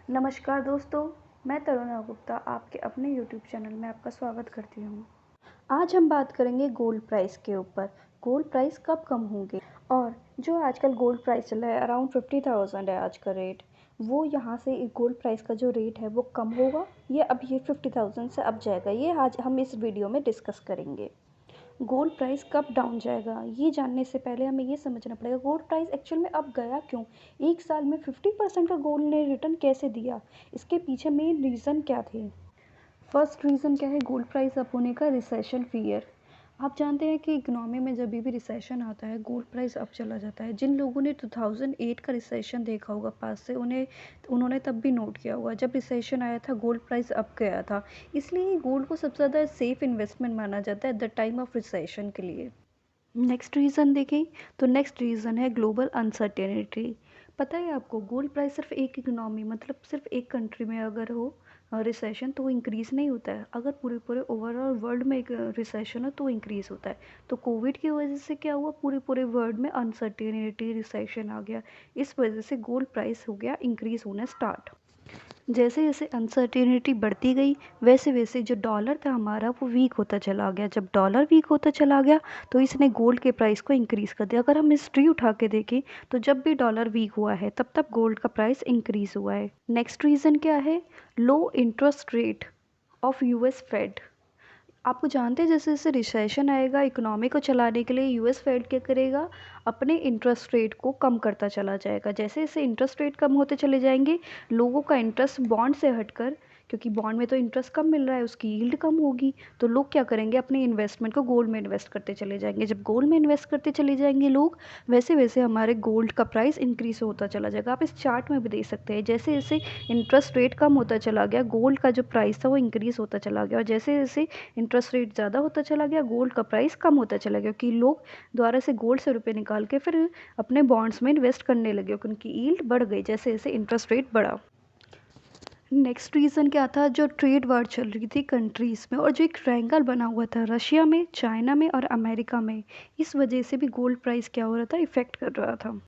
नमस्कार दोस्तों, मैं तरुणा गुप्ता आपके अपने यूट्यूब चैनल में आपका स्वागत करती हूँ। आज हम बात करेंगे गोल्ड प्राइस के ऊपर। गोल्ड प्राइस कब कम होंगे और जो आजकल गोल्ड प्राइस चल रहा है अराउंड 50,000 है आज का रेट। वो यहाँ से गोल्ड प्राइस का जो रेट है वो कम होगा या अब ये 50,000 से अप जाएगा, ये आज हम इस वीडियो में डिस्कस करेंगे। गोल्ड प्राइस कब डाउन जाएगा ये जानने से पहले हमें ये समझना पड़ेगा गोल्ड प्राइस एक्चुअल में अब गया क्यों। एक साल में 50% का गोल्ड ने रिटर्न कैसे दिया, इसके पीछे मेन रीज़न क्या थे। फर्स्ट रीज़न क्या है गोल्ड प्राइस अप होने का, रिसेशन फियर। आप जानते हैं कि इकोनॉमी में जब भी रिसेशन आता है गोल्ड प्राइस अप चला जाता है। जिन लोगों ने 2008 का रिसेशन देखा होगा पास से उन्होंने तब भी नोट किया होगा, जब रिसेशन आया था गोल्ड प्राइस अप गया था। इसलिए गोल्ड को सबसे ज़्यादा सेफ इन्वेस्टमेंट माना जाता है at the time of recession के लिए। नेक्स्ट रीज़न देखें तो नेक्स्ट रीज़न है ग्लोबल अनसर्टेनिटी। पता है आपको गोल्ड प्राइस सिर्फ एक इकोनॉमी मतलब सिर्फ एक कंट्री में अगर हो रिसेशन तो वो इंक्रीज़ नहीं होता है। अगर पूरे पूरे ओवरऑल वर्ल्ड में एक रिसेशन हो तो इंक्रीज़ होता है। तो कोविड की वजह से क्या हुआ, पूरे पूरे वर्ल्ड में अनसर्टेनिटी रिसेशन आ गया। इस वजह से गोल्ड प्राइस हो गया इंक्रीज़ होना स्टार्ट। जैसे जैसे अनसर्टेनिटी बढ़ती गई वैसे वैसे जो डॉलर था हमारा वो वीक होता चला गया। जब डॉलर वीक होता चला गया तो इसने गोल्ड के प्राइस को इंक्रीज़ कर दिया। अगर हम हिस्ट्री उठा के देखें तो जब भी डॉलर वीक हुआ है तब तब गोल्ड का प्राइस इंक्रीज़ हुआ है। नेक्स्ट रीज़न क्या है, लो interest rate of US Fed. आपको जानते हैं जैसे जैसे रिसेशन आएगा इकोनॉमी को चलाने के लिए यूएस फेड क्या करेगा, अपने इंटरेस्ट रेट को कम करता चला जाएगा। जैसे जैसे इंटरेस्ट रेट कम होते चले जाएंगे लोगों का इंटरेस्ट बॉन्ड से हटकर, क्योंकि बॉन्ड में तो इंटरेस्ट कम मिल रहा है उसकी यील्ड कम होगी, तो लोग क्या करेंगे अपने इन्वेस्टमेंट को गोल्ड में इन्वेस्ट करते चले जाएंगे। जब गोल्ड में इन्वेस्ट करते चले जाएंगे लोग वैसे वैसे हमारे गोल्ड का प्राइस इंक्रीज होता चला जाएगा। आप इस चार्ट में भी देख सकते हैं जैसे जैसे इंटरेस्ट रेट कम होता चला गया गोल्ड का जो प्राइस था वो इंक्रीज होता चला गया, और जैसे जैसे इंटरेस्ट रेट ज़्यादा होता चला गया गोल्ड का प्राइस कम होता चला गया, क्योंकि लोग दोबारा से गोल्ड से रुपए निकाल के फिर अपने बॉन्ड्स में इन्वेस्ट करने लगे क्योंकि उनकी यील्ड बढ़ गई जैसे जैसे इंटरेस्ट रेट बढ़ा। नेक्स्ट रीज़न क्या था, जो ट्रेड वार चल रही थी कंट्रीज़ में और जो एक ट्रायंगल बना हुआ था रशिया में, चाइना में और अमेरिका में, इस वजह से भी गोल्ड प्राइस क्या हो रहा था, इफ़ेक्ट कर रहा था।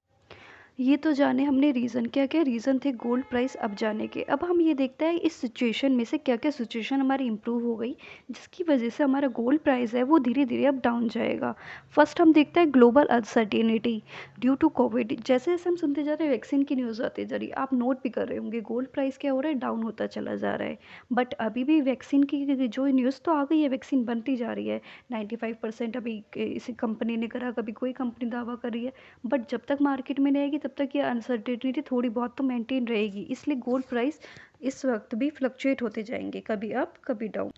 ये तो जाने हमने रीज़न, क्या क्या रीज़न थे गोल्ड प्राइस अप जाने के। अब हम ये देखते हैं इस सिचुएशन में से क्या क्या सिचुएशन हमारी इम्प्रूव हो गई जिसकी वजह से हमारा गोल्ड प्राइस है वो धीरे धीरे अब डाउन जाएगा। फर्स्ट हम देखते हैं global uncertainty due to covid. जैसे जैसे हम सुनते जा रहे हैं वैक्सीन की न्यूज़ आती जा रही है, आप नोट भी कर रहे होंगे गोल्ड प्राइस क्या हो रहा है, डाउन होता चला जा रहा है। बट अभी भी वैक्सीन की जो न्यूज़ तो आ गई है, वैक्सीन बनती जा रही है 95% अभी इसी कंपनी ने करा, कभी कोई कंपनी दावा कर रही है। बट जब तक मार्केट में नहीं आएगी तब तक ये अनसर्टेनिटी थोड़ी बहुत तो मेंटेन रहेगी, इसलिए गोल्ड प्राइस इस वक्त भी फ्लक्चुएट होते जाएंगे, कभी अप कभी डाउन।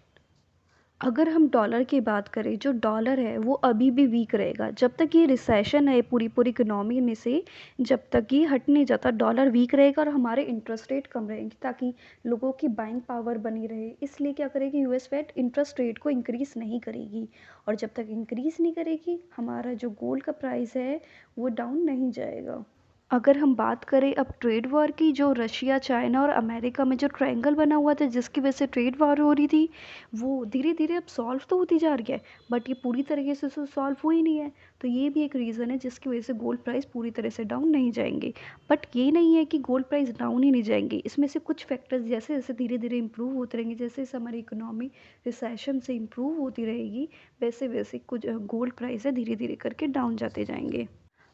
अगर हम डॉलर की बात करें, जो डॉलर है वो अभी भी वीक रहेगा जब तक ये रिसेशन है पूरी पूरी इकोनॉमी में से, जब तक ये हट नहीं जाता डॉलर वीक रहेगा और हमारे इंटरेस्ट रेट कम रहेंगे ताकि लोगों की बाइंग पावर बनी रहे। इसलिए क्या करेगी यूएस फेड, इंटरेस्ट रेट को इंक्रीज़ नहीं करेगी, और जब तक इंक्रीज़ नहीं करेगी हमारा जो गोल्ड का प्राइस है वो डाउन नहीं जाएगा। अगर हम बात करें अब ट्रेड वॉर की, जो रशिया चाइना और अमेरिका में जो ट्रायंगल बना हुआ था जिसकी वजह से ट्रेड वॉर हो रही थी, वो धीरे धीरे अब सॉल्व तो होती जा रही है बट ये पूरी तरीके से सॉल्व हुई नहीं है। तो ये भी एक रीज़न है जिसकी वजह से गोल्ड प्राइस पूरी तरह से डाउन नहीं जाएंगे। बट ये नहीं है कि गोल्ड प्राइस डाउन ही नहीं जाएंगे, इसमें से कुछ फैक्टर्स जैसे जैसे धीरे धीरे इंप्रूव होते रहेंगे, जैसे जैसे हमारी इकोनॉमी रिसेशन से इंप्रूव होती रहेगी वैसे वैसे कुछ गोल्ड प्राइस है धीरे धीरे करके डाउन जाते जाएंगे।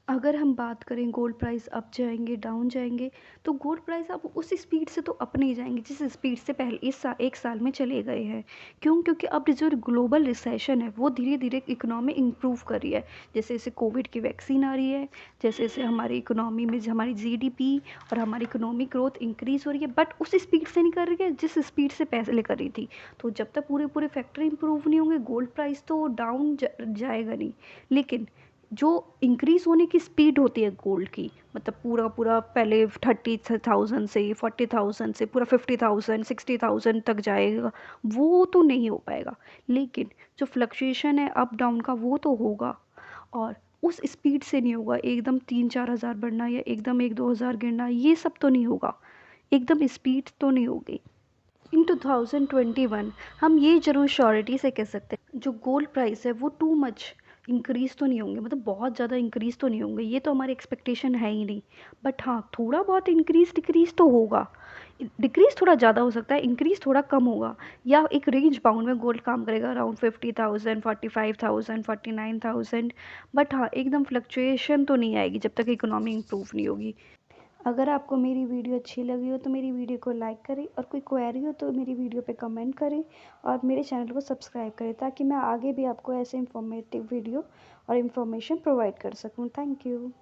अगर हम बात करें गोल्ड प्राइस अप जाएंगे डाउन जाएंगे, तो गोल्ड प्राइस अब उस स्पीड से तो अप नहीं जाएंगे जिस स्पीड से पहले एक साल में चले गए हैं। क्यों, क्योंकि अब जो ग्लोबल रिसेशन है वो धीरे धीरे इकोनॉमी इंप्रूव कर रही है। जैसे जैसे कोविड की वैक्सीन आ रही है, जैसे जैसे हमारी इकोनॉमी में हमारी जीडीपी और हमारी इकोनॉमिक ग्रोथ इंक्रीज हो रही है, बट उस स्पीड से नहीं कर रही है जिस स्पीड से पहले कर रही थी। तो जब तक पूरे पूरे फैक्टर इंप्रूव नहीं होंगे गोल्ड प्राइस तो डाउन जाएगा नहीं। लेकिन जो इंक्रीज होने की स्पीड होती है गोल्ड की, मतलब पूरा पूरा पहले 30,000 से 40,000 से पूरा 50,000 60,000 तक जाएगा, वो तो नहीं हो पाएगा। लेकिन जो फ्लक्चुएशन है अप डाउन का वो तो होगा, और उस स्पीड से नहीं होगा एकदम 3-4 हज़ार बढ़ना या एकदम 1-2 हज़ार गिरना, ये सब तो नहीं होगा, एकदम स्पीड तो नहीं होगी। इन 2021 हम ये जरूर श्योरिटी से कह सकते हैं जो गोल्ड प्राइस है वो टू मच इंक्रीज़ तो नहीं होंगे, मतलब बहुत ज़्यादा इंक्रीज़ तो नहीं होंगे, ये तो हमारी एक्सपेक्टेशन है ही नहीं। बट हाँ, थोड़ा बहुत इंक्रीज़ डिक्रीज़ तो होगा। डिक्रीज़ थोड़ा ज़्यादा हो सकता है, इंक्रीज़ थोड़ा कम होगा, या एक रेंज बाउंड में गोल्ड काम करेगा अराउंड 50,000, 45,000, 49,000। बट हाँ, एकदम फ्लक्चुएशन तो नहीं आएगी जब तक इकोनॉमी इम्प्रूव नहीं होगी। अगर आपको मेरी वीडियो अच्छी लगी हो तो मेरी वीडियो को लाइक करें, और कोई क्वेरी हो तो मेरी वीडियो पे कमेंट करें, और मेरे चैनल को सब्सक्राइब करें, ताकि मैं आगे भी आपको ऐसे इंफॉर्मेटिव वीडियो और इन्फॉर्मेशन प्रोवाइड कर सकूं। Thank you.